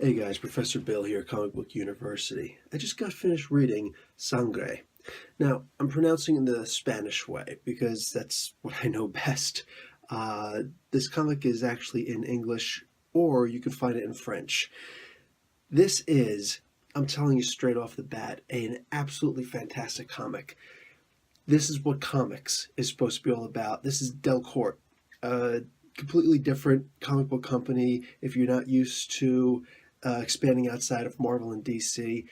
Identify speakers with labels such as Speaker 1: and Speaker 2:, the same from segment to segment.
Speaker 1: Hey guys, Professor Bill here, Comic Book University. I just got finished reading Sangre. Now, I'm pronouncing it the Spanish way because that's what I know best. This comic is actually in English, or you can find it in French. This is, I'm telling you straight off the bat, an absolutely fantastic comic. This is what comics is supposed to be all about. This is Delcourt, a completely different comic book company if you're not used to expanding outside of Marvel and DC.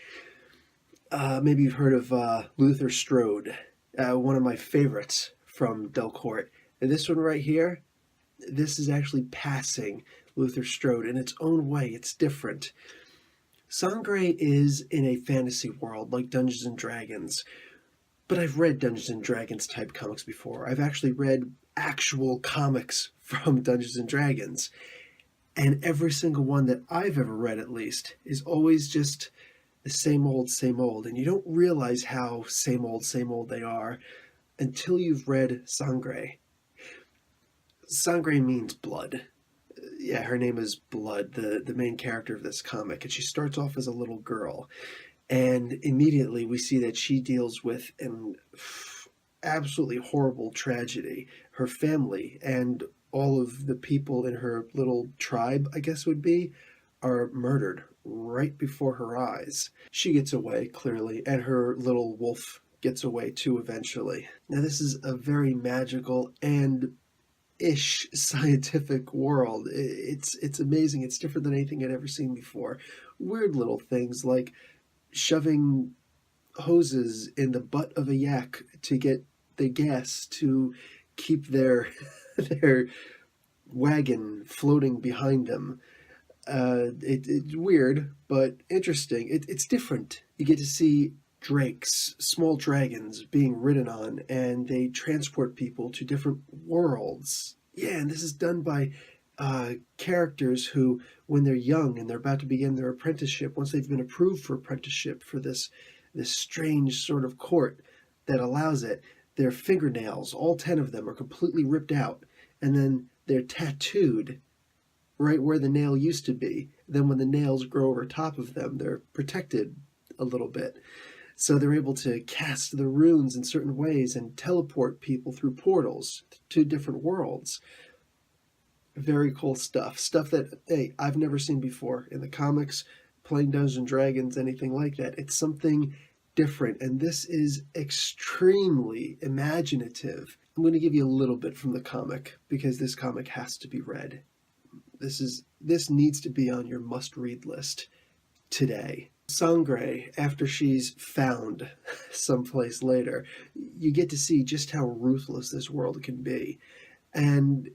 Speaker 1: Maybe you've heard of Luther Strode, one of my favorites from Delcourt. And this one right here, this is actually passing Luther Strode in its own way. It's different. Sangre is in a fantasy world like Dungeons and Dragons, but I've read Dungeons and Dragons type comics before. I've actually read actual comics from Dungeons and Dragons, and every single one that I've ever read, at least, is always just the same old. And you don't realize how same old they are until you've read Sangre. Sangre means blood. Yeah, her name is Blood, the main character of this comic. And she starts off as a little girl. And immediately we see that she deals with an absolutely horrible tragedy. Her family and all of the people in her little tribe, I guess would be, are murdered right before her eyes. She gets away, clearly, and her little wolf gets away too eventually. Now, this is a very magical and ish scientific world. It's amazing. It's different than anything I'd ever seen before. Weird little things like shoving hoses in the butt of a yak to get the gas to keep their their wagon floating behind them. It's weird, but interesting. It's different. You get to see drakes, small dragons, being ridden on, and they transport people to different worlds. Yeah, and this is done by characters who, when they're young and they're about to begin their apprenticeship, once they've been approved for apprenticeship for this strange sort of court that allows it, their fingernails, all 10 of them, are completely ripped out, and then they're tattooed right where the nail used to be. Then when the nails grow over top of them, they're protected a little bit. So they're able to cast the runes in certain ways and teleport people through portals to different worlds. Very cool stuff. Stuff that, hey, I've never seen before in the comics, playing Dungeons and Dragons, anything like that. It's something different, and this is extremely imaginative. I'm going to give you a little bit from the comic because this comic has to be read. This needs to be on your must-read list today. Sangre, after she's found someplace later, you get to see just how ruthless this world can be. And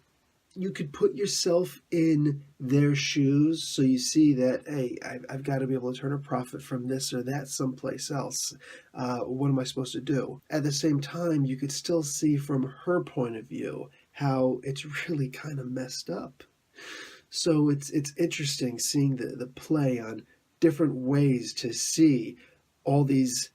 Speaker 1: you could put yourself in their shoes, so you see that, hey, I've got to be able to turn a profit from this or that someplace else. What am I supposed to do? At the same time, you could still see from her point of view how it's really kind of messed up. So it's interesting seeing the play on different ways to see all these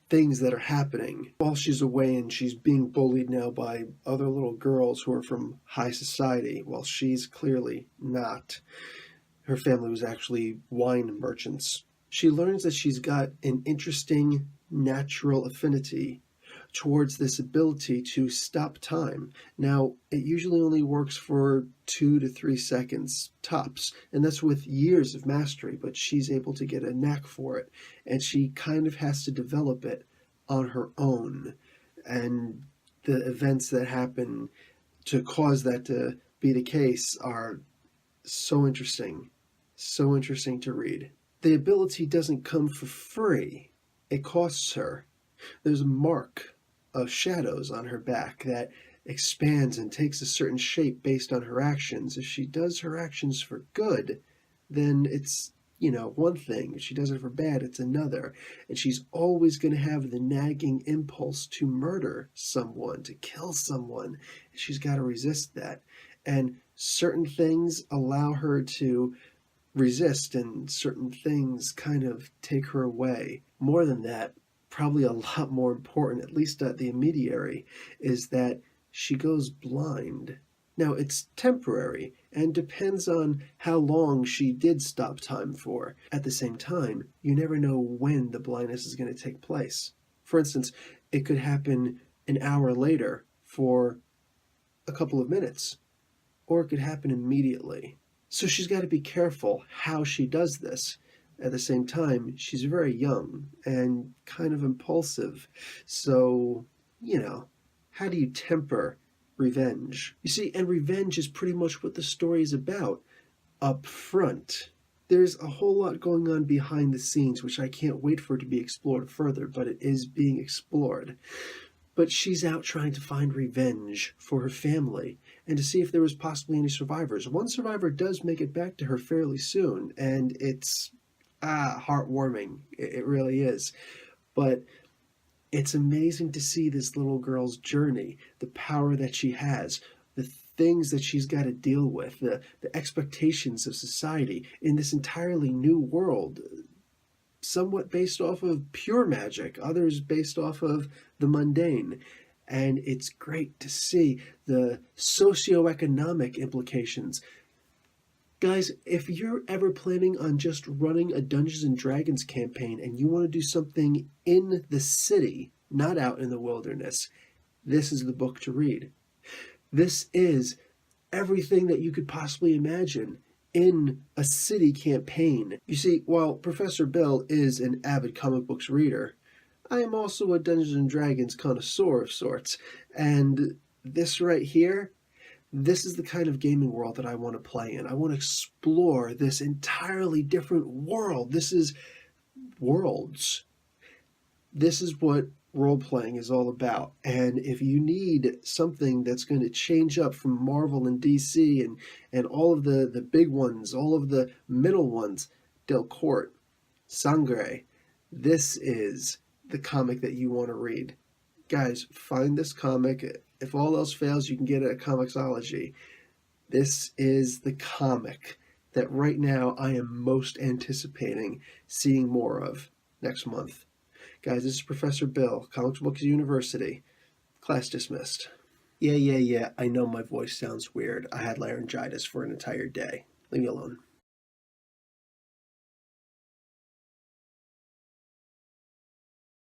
Speaker 1: things that are happening while she's away, and she's being bullied now by other little girls who are from high society, while she's clearly not. Her family was actually wine merchants. She learns that she's got an interesting natural affinity towards this ability to stop time. Now, it usually only works for 2 to 3 seconds tops, and that's with years of mastery, but she's able to get a knack for it, and she kind of has to develop it on her own. And the events that happen to cause that to be the case are so interesting to read. The ability doesn't come for free. It costs her. There's a mark of shadows on her back that expands and takes a certain shape based on her actions. If she does her actions for good, then it's, one thing. If she does it for bad, it's another. And she's always going to have the nagging impulse to murder someone, to kill someone. She's got to resist that. And certain things allow her to resist, and certain things kind of take her away. More than that, probably a lot more important, at least at the intermediary, is that she goes blind. Now, it's temporary and depends on how long she did stop time for. At the same time, you never know when the blindness is going to take place. For instance, it could happen an hour later for a couple of minutes, or it could happen immediately. So she's got to be careful how she does this. At the same time, she's very young and kind of impulsive. So, how do you temper revenge? You see, and revenge is pretty much what the story is about up front. There's a whole lot going on behind the scenes, which I can't wait for it to be explored further, but it is being explored. But she's out trying to find revenge for her family and to see if there was possibly any survivors. One survivor does make it back to her fairly soon, and it's heartwarming. It really is. But it's amazing to see this little girl's journey, the power that she has, the things that she's got to deal with, the expectations of society in this entirely new world, somewhat based off of pure magic, others based off of the mundane. And it's great to see the socioeconomic implications. Guys, if you're ever planning on just running a Dungeons and Dragons campaign and you want to do something in the city, not out in the wilderness, this is the book to read. This is everything that you could possibly imagine in a city campaign. You see, while Professor Bill is an avid comic books reader, I am also a Dungeons and Dragons connoisseur of sorts, and this right here, this is the kind of gaming world that I want to play in. I want to explore this entirely different world. This is worlds. This is what role-playing is all about. And if you need something that's going to change up from Marvel and DC and all of the big ones, all of the middle ones, Del Court, Sangre, this is the comic that you want to read. Guys, find this comic. If all else fails, you can get it at Comixology. This is the comic that right now I am most anticipating seeing more of next month. Guys, this is Professor Bill, Comics Books University. Class dismissed. Yeah, I know my voice sounds weird. I had laryngitis for an entire day. Leave me alone.